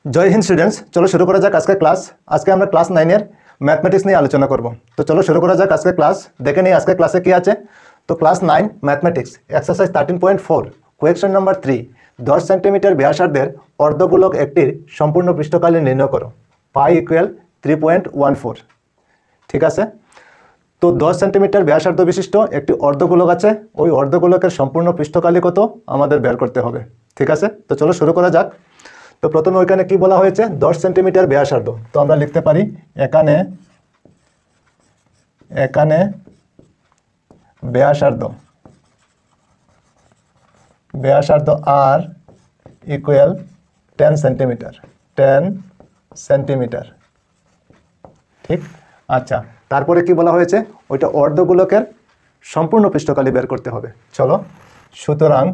जय हिंद स्टूडेंट्स। चलो शुरू करा जाक आज का क्लास। आज के আমরা ক্লাস 9 এর ম্যাথমেটিক্স নিয়ে আলোচনা করব। তো চলো শুরু করা যাক আজকে ক্লাস। দেখে নেই আজকে ক্লাসে কি আছে। তো class 9 mathematics exercise 13.4 question number 3 10 centimetre ব্যাসার্ধের অর্ধগোলক একটির সম্পূর্ণ পৃষ্ঠকালি নির্ণয় করো। পাই ইকুয়াল 3.14। ঠিক আছে। তো 10 সেন্টিমিটার ব্যাসার্ধ বিশিষ্ট একটি অর্ধগোলক আছে, ওই অর্ধগোলকের সম্পূর্ণ পৃষ্ঠকালি কত আমাদের বের করতে হবে। ঠিক আছে। তো চলো শুরু করা যাক। তো প্রথমে ওইখানে কি বলা হয়েছে 10 সেন্টিমিটার ব্যাসার্ধ। তো আমরা লিখতে পারি এখানে ব্যাসার্ধ আর ইকুয়াল 10 সেন্টিমিটার। ঠিক। আচ্ছা, তারপরে কি বলা হয়েছে ওইটা অর্ধগোলকের সম্পূর্ণ পৃষ্ঠকালি বের করতে হবে। চলো, সুতরাং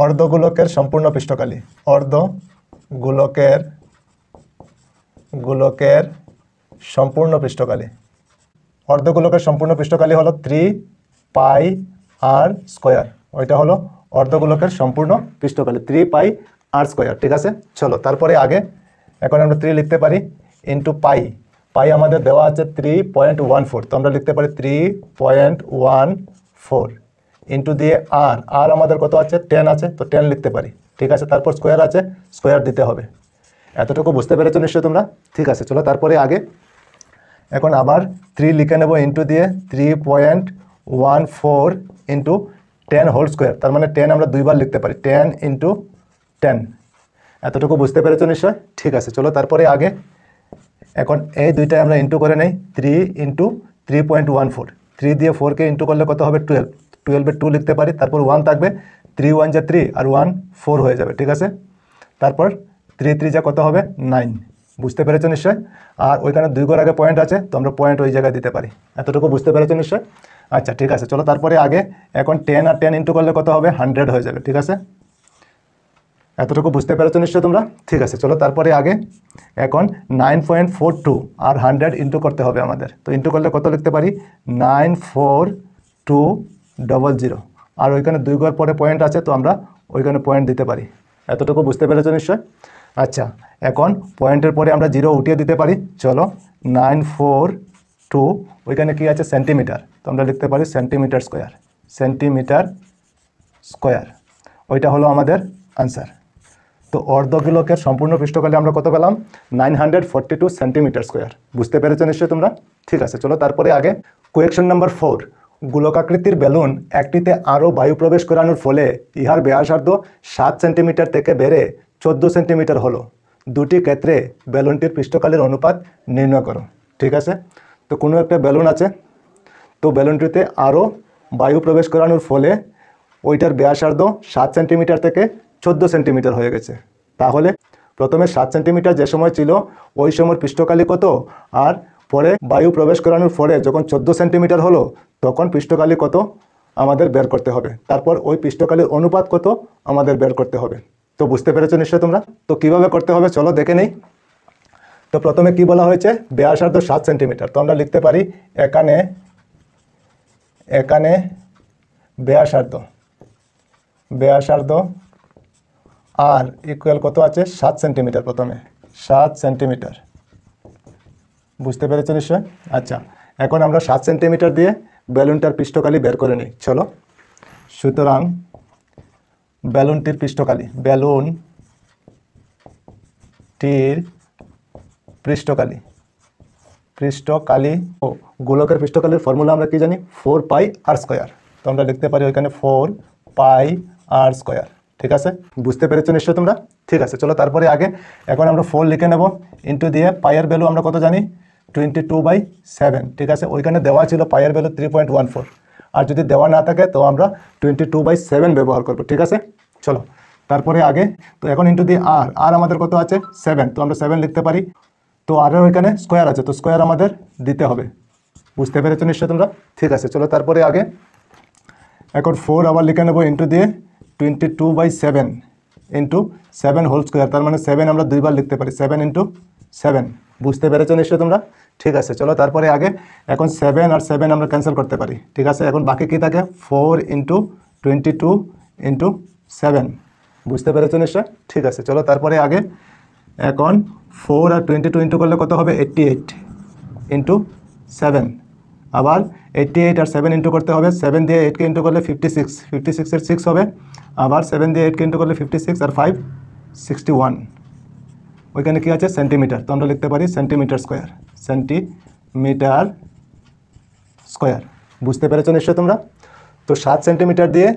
অর্ধগোলকের সম্পূর্ণ পৃষ্ঠকালি, অর্ধগোলকের সম্পূর্ণ পৃষ্ঠকালি হলো 3 পাই আর স্কয়ার। ওইটা হলো অর্ধগোলকের সম্পূর্ণ পৃষ্ঠকালি 3 পাই আর স্কয়ার। ঠিক আছে। চলো তারপরে আগে এখন আমরা 3 লিখতে পারি ইন্টু পাই। পাই আমাদের দেওয়া আছে 3.14। তো আমরা লিখতে পারি 3.14 ইন্টু দিয়ে আর আমাদের কত আছে 10 আছে, তো 10 লিখতে পারি। ঠিক আছে। তারপর স্কোয়ার আছে, স্কোয়ার দিতে হবে। এতটুকু বুঝতে পেরেছো নিশ্চয় তোমরা। ঠিক আছে। চলো তারপরে আগে এখন আবার 3 লিখে নেব ইন্টু দিয়ে 3.14 ইন্টু 10 হোল স্কোয়ার। তার মানে 10 আমরা দুইবার লিখতে পারি, 10 ইন্টু 10। এতটুকু বুঝতে পেরেছো নিশ্চয়। ঠিক আছে। চলো তারপরে আগে এখন এই দুইটাই আমরা ইন্টু করে নেই। 3 ইন্টু 3.14, 3 দিয়ে 4কে ইন্টু করলে কত হবে 12, 12-এ 2 লিখতে পারি। তারপর 1 থাকবে, 3 1 যা 3 আর 1 4 হয়ে যাবে। ঠিক আছে। তারপর 3 3 যা কত হবে 9। বুঝতে পেরেছো নিশ্চয়। আর ওইখানে 2 ঘর আগে পয়েন্ট আছে, তো আমরা পয়েন্ট ওই জায়গায় দিতে পারি। এতটুকু বুঝতে পেরেছো নিশ্চয়। আচ্ছা ঠিক আছে। চলো তারপরে আগে এখন 10 আর 10 ইন্টু করলে কত হবে 100 হয়ে যাবে। ঠিক আছে। এতটুকু বুঝতে পেরেছো নিশ্চয় তোমরা। ঠিক আছে। চলো তারপরে আগে এখন 9.42 আর 100 ইন্টু করতে হবে আমাদের। তো ইন্টু করলে কত লিখতে পারি 94200। আর ওইখানে 2 ঘর পরে পয়েন্ট আছে, তো আমরা ওইখানে পয়েন্ট দিতে পারি। এতটুকু বুঝতে পেরেছো নিশ্চয়। আচ্ছা, এখন পয়েন্টের পরে আমরা 0 উঠিয়ে দিতে পারি। চলো 942 ওইখানে কি আছে সেন্টিমিটার, তো আমরা লিখতে পারি সেন্টিমিটার স্কোয়ার। ওইটা হলো আমাদের আনসার। তো অর্ধগোলকের সম্পূর্ণ পৃষ্ঠকালি আমরা কত পেলাম 942 সেন্টিমিটার স্কোয়ার। বুঝতে পেরেছো নিশ্চয়ই তোমরা। ঠিক আছে। চলো তারপরে আগে কোয়েকশন নাম্বার 4 গোলকাকৃতির বেলুন একটিতে আরও বায়ু প্রবেশ করানোর ফলে ইহার ব্যাসার্ধ 7 সেন্টিমিটার থেকে বেড়ে 14 সেন্টিমিটার হলো। দুটি ক্ষেত্রে বেলুনটির পৃষ্ঠকালির অনুপাত নির্ণয় করো। ঠিক আছে। তো কোনো একটা বেলুন আছে, তো বেলুনটিতে আরও বায়ু প্রবেশ করানোর ফলে ওইটার ব্যাসার্ধ 7 সেন্টিমিটার থেকে 14 সেন্টিমিটার হয়ে গেছে। তাহলে প্রথমে 7 সেন্টিমিটার যে সময় ছিল ওই সময় পৃষ্ঠকালি কত, আর পরে বায়ু প্রবেশ করানোর ফলে যখন 14 সেন্টিমিটার হলো তখন পৃষ্ঠকালি কত আমাদের বের করতে হবে। তারপর ওই পৃষ্ঠকালির অনুপাত কত আমাদের বের করতে হবে। তো বুঝতে পেরেছো নিশ্চয় তোমরা। তো কিভাবে করতে হবে চলো দেখে নেই। তো প্রথমে কি বলা হয়েছে ব্যাসার্ধ 7 সেন্টিমিটার। তো আমরা লিখতে পারি এখানে ব্যাসার্ধ আর ইকুয়াল কত আছে 7 সেন্টিমিটার। প্রথমে 7 সেন্টিমিটার। বুঝতে পেরেছো নিশ্চয়। আচ্ছা, এখন আমরা 7 সেন্টিমিটার দিয়ে বেলুনটার পৃষ্ঠকালি বের করে নিই। চলো, সুতরাং বেলুনটির পৃষ্ঠকালি ও গোলকের পৃষ্ঠকালির ফর্মুলা আমরা কি জানি 4 পাই আর স্কয়ার। তো আমরা লিখতে পারি ওইখানে 4 পাই আর স্কয়ার। ঠিক আছে। বুঝতে পেরেছো নিশ্চয় তোমরা। ঠিক আছে। চলো তারপরে আগে এখন আমরা 4 লিখে নেব ইন্টু দিয়ে পাইয়ের ভ্যালু আমরা কত জানি 22/7। ঠিক আছে। ওইখানে দেওয়া ছিল পাইয়ের ভ্যালু 3.14, আর যদি দেওয়া না থাকে তো আমরা 22/7 ব্যবহার করব। ঠিক আছে। চলো তারপরে আগে তো এখন ইন্টু দিয়ে আর আমাদের কত আছে 7, তো আমরা 7 লিখতে পারি। তো আরের ওইখানে স্কোয়ার আছে, তো স্কোয়ার আমাদের দিতে হবে। বুঝতে পেরেছো নিশ্চয় তোমরা। ঠিক আছে। চলো তারপরে আগে এখন 4 আবার লিখে নেব ইন্টু দিয়ে 22/7 ইন্টু 7 হোল স্কোয়ার। তার মানে 7 আমরা দুইবার লিখতে পারি, 7 ইন্টু 7। বুঝতে পেরেছো নিশ্চয় তোমরা। ঠিক আছে। চলো তারপরে আগে এখন 7 আর 7 আমরা ক্যান্সেল করতে পারি। ঠিক আছে। এখন বাকি কি থাকে 4 ইন্টু 22 ইন্টু 7। বুঝতে পেরেছো নিশ্চয়? ঠিক আছে, চলো তারপরে আগে এখন 4 আর 22 ইন্টু করলে কত হবে? 88 ইন্টু 7। আবার 88 আর 7 ইন্টু করতে হবে, 7 দিয়ে 8কে ইন্টু করলে 56, 56-এর 6 হবে। আবার 7 দিয়ে 8কে ইন্টু করলে 56 আর 5 61। ওইখানে কী আছে? সেন্টিমিটার, তো আমরা লিখতে পারি সেন্টিমিটার স্কোয়ার, সেন্টিমিটার স্কোয়ার। বুঝতে পেরেছো নিশ্চয় তোমরা? তো 7 সেন্টিমিটার দিয়ে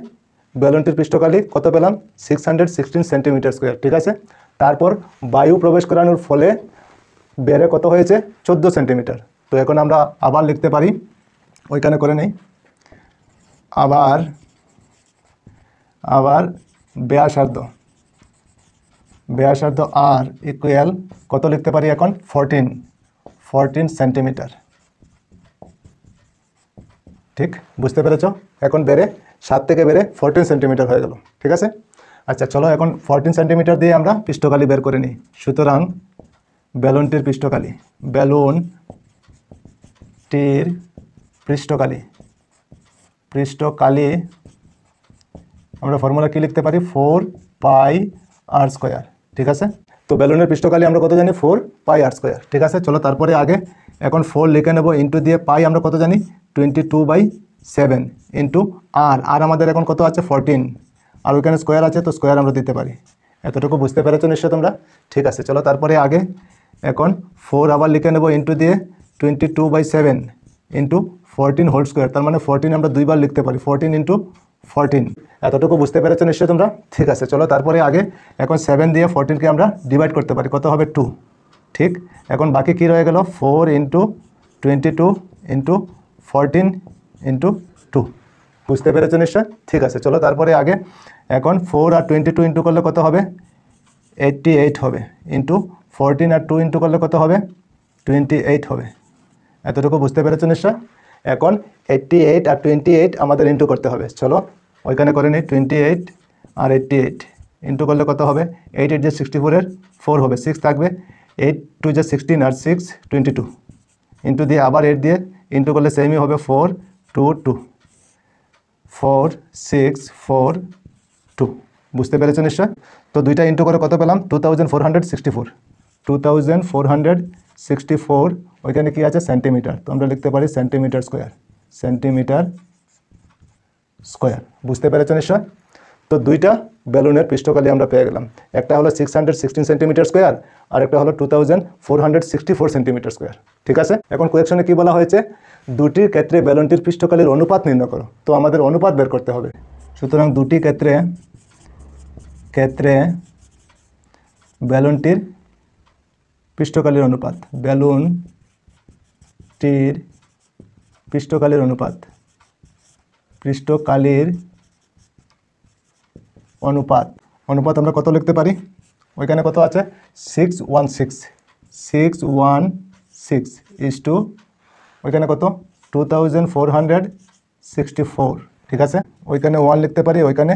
বেলুনটির পৃষ্ঠকালি কত পেলাম? 616 সেন্টিমিটার স্কোয়ার। ঠিক আছে, তারপর বায়ু প্রবেশ করানোর ফলে বেড়ে কত হয়েছে? 14 সেন্টিমিটার। তো এখন আমরা আবার লিখতে পারি, ওইখানে করে নেই, আবার ব্যাসার্ধ আর ইকুয়াল কত লিখতে পারি এখন? 14 সেন্টিমিটার। ঠিক, বুঝতে পেরেছ? এখন বেড়ে 7 থেকে বেড়ে 14 সেন্টিমিটার হয়ে গেল। ঠিক আছে, আচ্ছা চলো এখন 14 সেন্টিমিটার দিয়ে আমরা পৃষ্ঠকালি বের করে নিই। সুতরাং বেলুনটির পৃষ্ঠকালি আমরা ফর্মুলা কি লিখতে পারি? 4πr²। ঠিক আছে, তো বেলুনের পৃষ্ঠকালি আমরা কত জানি? 4πr²। ঠিক আছে, চলো তারপরে আগে এখন 4 লিখে নেব, ইন্টু দিয়ে পাই আমরা কত জানি? 22/7 ইন্টু আর আমাদের এখন কত আছে? 14, আর ওইখানে স্কোয়ার আছে, তো স্কোয়ার আমরা দিতে পারি। এতটুকু বুঝতে পেরেছো নিশ্চয় তোমরা? ঠিক আছে, চলো তারপরে আগে এখন 4 আবার লিখে নেব, ইন্টু দিয়ে 22/7 ইন্টু 14 হোল স্কোয়ার, তার মানে 14 আমরা দুইবার লিখতে পারি, 14 ইন্টু 14। এতটুকু বুঝতে পেরেছো নিশ্চয় তোমরা? ঠিক আছে, চলো তারপরে আগে এখন 7 দিয়ে 14কে আমরা ডিভাইড করতে পারি, কত হবে? 2। ঠিক, এখন বাকি কি রয়ে গেল? 4 ইন্টু 22 ইন্টু 14 ইন্টু 2। বুঝতে পেরেছো নিশ্চয়? ঠিক আছে, চলো তারপরে আগে এখন 4 আর 22 ইন্টু করলে কত হবে? 88 হবে, ইন্টু 14 আর 2 ইন্টু করলে কত হবে? 28 হবে। এতটুকু বুঝতে পেরেছো নিশ্চয়? এখন 88 আর 28 আমাদের ইন্টু করতে হবে। চলো ওইখানে করে নিই, 28 আর 88 ইন্টু করলে কত হবে? 8 8 যে 64-এর 4 হবে, 6 থাকবে, 8 2 যে 16 আর 6 22 ইন্টু দিয়ে আবার 8 দিয়ে ইন্টু করলে সেমই হবে, 4 2 2 4 6 4 2। বুঝতে পেরেছো নিশ্চয়? তো দুইটা ইন্টু করে কত পেলাম? 2464। ওইখানে কি আছে? সেন্টিমিটার, তো আমরা লিখতে পারি সেন্টিমিটার স্কোয়ার। বুঝতে পেরেছো নিশ্চয়? তো দুইটা বেলুনের পৃষ্ঠকালি আমরা পেয়ে গেলাম, একটা হলো 616 সেন্টিমিটার স্কোয়ার আর একটা হলো 2464 সেন্টিমিটার স্কোয়ার। ঠিক আছে, এখন কোয়েকশনে কি বলা হয়েছে? দুটির ক্ষেত্রে বেলুনটির পৃষ্ঠকালির অনুপাত নির্ণয় করো। তো আমাদের অনুপাত বের করতে হবে। সুতরাং দুটি ক্ষেত্রে বেলুনটির পৃষ্ঠকালির অনুপাত আমরা কত লিখতে পারি? ওইখানে কত আছে? 616 ইজ টু ওইখানে কত? 2464। ঠিক আছে, ওইখানে 1 লিখতে পারি, ওইখানে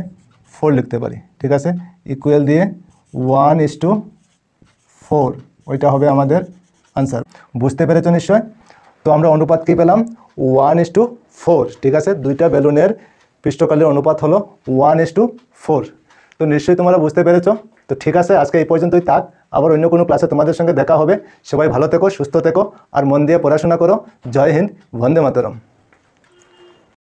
4 লিখতে পারি। ঠিক আছে, ইকুয়াল দিয়ে 1:4, ওইটা হবে আমাদের আনসার। বুঝতে পেরেছো নিশ্চয়? তো আমরা অনুপাত কি পেলাম? 1:4। ঠিক আছে, দুইটা বেলুনের পৃষ্ঠকালির অনুপাত হলো 1:4। তো নিশ্চয়ই তোমরা বুঝতে পেরেছো। তো ঠিক আছে, আজকে এই পর্যন্তই থাক, আবার অন্য কোনো ক্লাসে তোমাদের সঙ্গে দেখা হবে। সবাই ভালো থেকো, সুস্থ থেকো আর মন দিয়ে পড়াশোনা করো। জয় হিন্দ, বন্দে মাতরম।